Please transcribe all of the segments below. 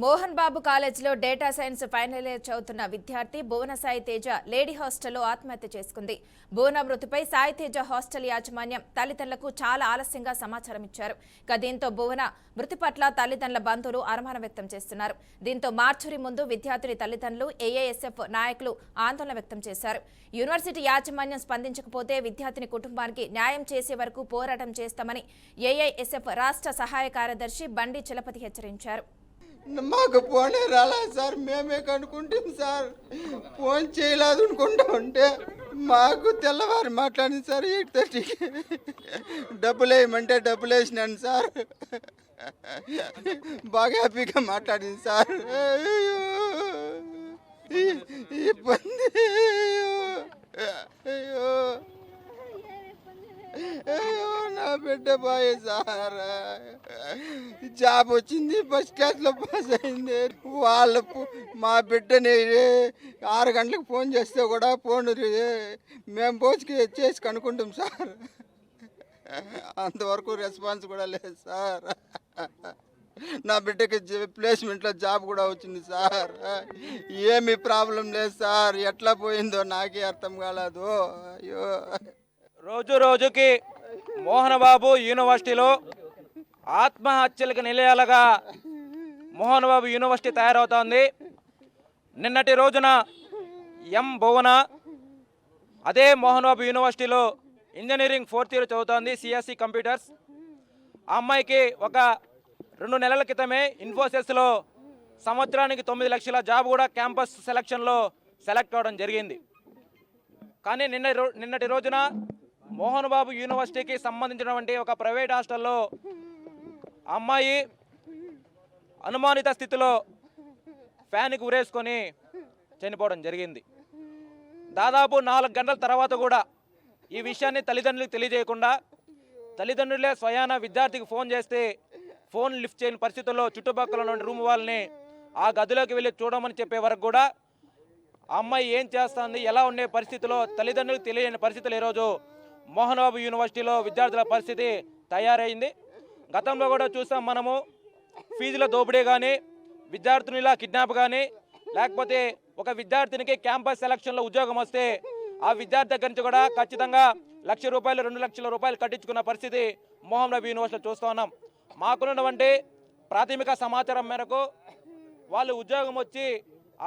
మోహన్ బాబు కాలేజీలో data science final year చదువుతున్న విద్యార్థి భువన సాయి తేజ లేడీ హాస్టల్లో ఆత్మహత్య చేసుకుంది. భువన మృతిపై సాయి తేజ హాస్టల్ యాజమాన్యం తల్లిదండ్రులకు చాలా ఆలస్యంగా సమాచారం ఇచ్చారు. దీంతో భువన మృతి పట్ల తల్లిదండ్రుల బంధువులు అనుమానం వ్యక్తం చేస్తున్నారు. దీంతో మార్చురి ముందు విద్యార్థుని తల్లిదండ్రులు ఏఐఎస్ఎఫ్ నాయకులు ఆందోళన వ్యక్తం చేశారు. యూనివర్సిటీ యాజమాన్యం స్పందించకపోతే విద్యార్థిని కుటుంబానికి న్యాయం చేసే వరకు పోరాటం చేస్తామని ఏఐఎస్ఎఫ్ రాష్ట్ర సహాయ కార్యదర్శి బండి చలపతి హెచ్చరించారు. మాకు ఫోనే రాలా సార్, మేమే కనుక్కుంటాం సార్. ఫోన్ చేయలేదు అనుకుంటా ఉంటే మాకు తెల్లవారు మాట్లాడింది సార్. 8:30కి డబ్బులు వేయమంటే డబ్బులు వేసినాను సార్. బాగా హ్యాపీగా మాట్లాడింది సార్. ఇబ్బంది నా బిడ్డ బాయ్ సార్, జాబ్ వచ్చింది, ఫస్ట్ క్లాస్లో పాస్ అయింది. వాళ్ళ మా బిడ్డని 6 గంటలకు ఫోన్ చేస్తే కూడా ఫోన్ మేము పోసి చేసి కనుక్కుంటాం సార్. అంతవరకు రెస్పాన్స్ కూడా లేదు సార్. నా బిడ్డకి ప్లేస్మెంట్లో జాబ్ కూడా వచ్చింది సార్. ఏమీ ప్రాబ్లం లేదు సార్. ఎట్లా పోయిందో నాకే అర్థం కాలేదు. అయ్యో, రోజు రోజుకి మోహన్ బాబు యూనివర్సిటీలో ఆత్మహత్యలకు నిలయాలుగా మోహన్ బాబు యూనివర్సిటీ తయారవుతోంది. నిన్నటి రోజున భువన అదే మోహన్ బాబు యూనివర్సిటీలో ఇంజనీరింగ్ 4th ఇయర్ చదువుతోంది, సిఎస్సి కంప్యూటర్స్. ఆ అమ్మాయికి ఒక 2 నెలల క్రితమే ఇన్ఫోసిస్లో సంవత్సరానికి 9 లక్షల జాబ్ కూడా క్యాంపస్ సెలక్షన్లో సెలెక్ట్ అవ్వడం జరిగింది. కానీ నిన్నటి రోజున మోహన్ బాబు యూనివర్సిటీకి సంబంధించినటువంటి ఒక ప్రైవేట్ హాస్టల్లో అమ్మాయి అనుమానిత స్థితిలో ఫ్యాన్కి ఉరేసుకొని చనిపోవడం జరిగింది. దాదాపు 4 గంటల తర్వాత కూడా ఈ విషయాన్ని తల్లిదండ్రులకు తెలియజేయకుండా తల్లిదండ్రులే స్వయాన విద్యార్థికి ఫోన్ చేస్తే ఫోన్ లిఫ్ట్ చేయని పరిస్థితుల్లో చుట్టుపక్కల ఉన్న రూమ్ వాళ్ళని ఆ గదిలోకి వెళ్ళి చూడమని చెప్పే వరకు కూడా ఆ అమ్మాయి ఏం చేస్తుంది, ఎలా ఉండే పరిస్థితిలో తల్లిదండ్రులకు తెలియని పరిస్థితులు ఈరోజు మోహన్ బాబు యూనివర్సిటీలో విద్యార్థుల పరిస్థితి తయారైంది. గతంలో కూడా చూసాం మనము, ఫీజుల దోపిడీ కానీ, విద్యార్థునిలా కిడ్నాప్ కానీ, లేకపోతే ఒక విద్యార్థినికి క్యాంపస్ సెలక్షన్లో ఉద్యోగం వస్తే ఆ విద్యార్థి దగ్గర నుంచి కూడా ఖచ్చితంగా ₹1,00,000, ₹2,00,000 కట్టించుకున్న పరిస్థితి మోహన్ బాబు యూనివర్సిటీలో చూస్తూ ఉన్నాం. మాకున్నటువంటి ప్రాథమిక సమాచారం మేరకు వాళ్ళు ఉద్యోగం వచ్చి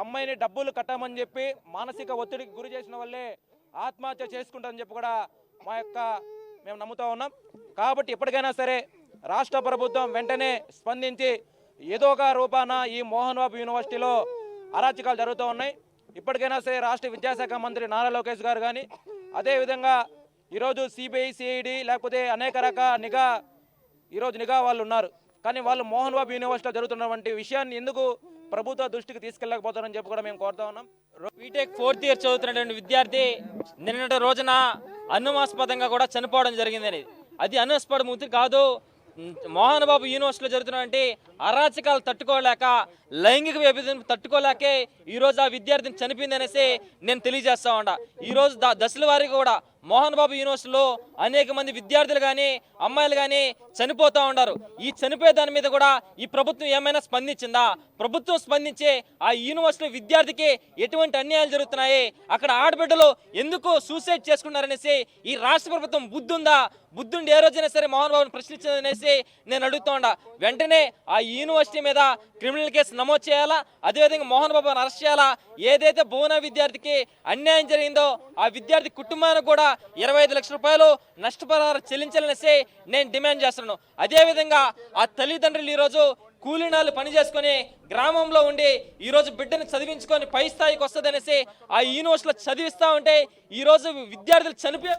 అమ్మాయిని డబ్బులు కట్టమని చెప్పి మానసిక ఒత్తిడికి గురి చేసిన వల్లే ఆత్మహత్య చేసుకుంటారని చెప్పి కూడా మేము నమ్ముతూ ఉన్నాం. కాబట్టి ఇప్పటికైనా సరే రాష్ట్ర ప్రభుత్వం వెంటనే స్పందించి ఏదో ఒక రూపాన ఈ మోహన్ బాబు యూనివర్సిటీలో అరాచకాలు జరుగుతూ ఉన్నాయి. ఇప్పటికైనా సరే రాష్ట్ర విద్యాశాఖ మంత్రి నారా లోకేష్ గారు కానీ, అదేవిధంగా ఈరోజు సిబిఐ, సిఐడి లేకపోతే అనేక రకాల నిఘా వాళ్ళు ఉన్నారు. కానీ వాళ్ళు మోహన్ బాబు యూనివర్సిటీలో జరుగుతున్నటువంటి విషయాన్ని ఎందుకు ప్రభుత్వ దృష్టికి తీసుకెళ్ళకపోతారని చెప్పి కూడా మేము కోరుతా ఉన్నాం. బీటెక్ 4th ఇయర్ చదువుతున్నటువంటి విద్యార్థి నిన్నటి రోజున అనుమాస్పదంగా కూడా చనిపోవడం జరిగింది. అది అనుమాస్పద మృతి కాదు. మోహన్ బాబు యూనివర్సిటీలో జరుగుతున్నటువంటి అరాచకాలు తట్టుకోలేక, లైంగిక విభజన తట్టుకోలేకే ఈరోజు ఆ విద్యార్థిని చనిపోయింది అనేసి నేను తెలియజేస్తా ఉన్నా. ఈరోజు దశల వారీగా కూడా మోహన్ బాబు యూనివర్సిటీలో అనేక మంది విద్యార్థులు కానీ, అమ్మాయిలు కానీ చనిపోతూ ఉన్నారు. ఈ చనిపోయే దాని మీద కూడా ఈ ప్రభుత్వం ఏమైనా స్పందించిందా? ప్రభుత్వం స్పందించే ఆ యూనివర్సిటీ విద్యార్థికి ఎటువంటి అన్యాయాలు జరుగుతున్నాయి, అక్కడ ఆడబిడ్డలు ఎందుకు సూసైడ్ చేసుకున్నారనేసి ఈ రాష్ట్ర ప్రభుత్వం బుద్ధుండి ఏ రోజైనా సరే మోహన్ బాబుని ప్రశ్నించదనేసి నేను అడుగుతూ ఉన్నా. వెంటనే ఆ యూనివర్సిటీ మీద క్రిమినల్ కేసు నమోదు చేయాలా, అదేవిధంగా మోహన్ బాబుని అరెస్ట్ చేయాలా. ఏదైతే భువన విద్యార్థికి అన్యాయం జరిగిందో ఆ విద్యార్థి కుటుంబానికి కూడా ₹25 లక్షల నష్టపరిహారం చెల్లించాలనేసి నేను డిమాండ్ చేస్తున్నాను. అదేవిధంగా ఆ తల్లిదండ్రులు ఈరోజు కూలీనాలు పని చేసుకొని గ్రామంలో ఉండి ఈరోజు బిడ్డను చదివించుకొని పై స్థాయికి వస్తుందనేసి ఆ యూనివర్సిటీలో చదివిస్తూ ఉంటే ఈరోజు విద్యార్థులు చనిపోయి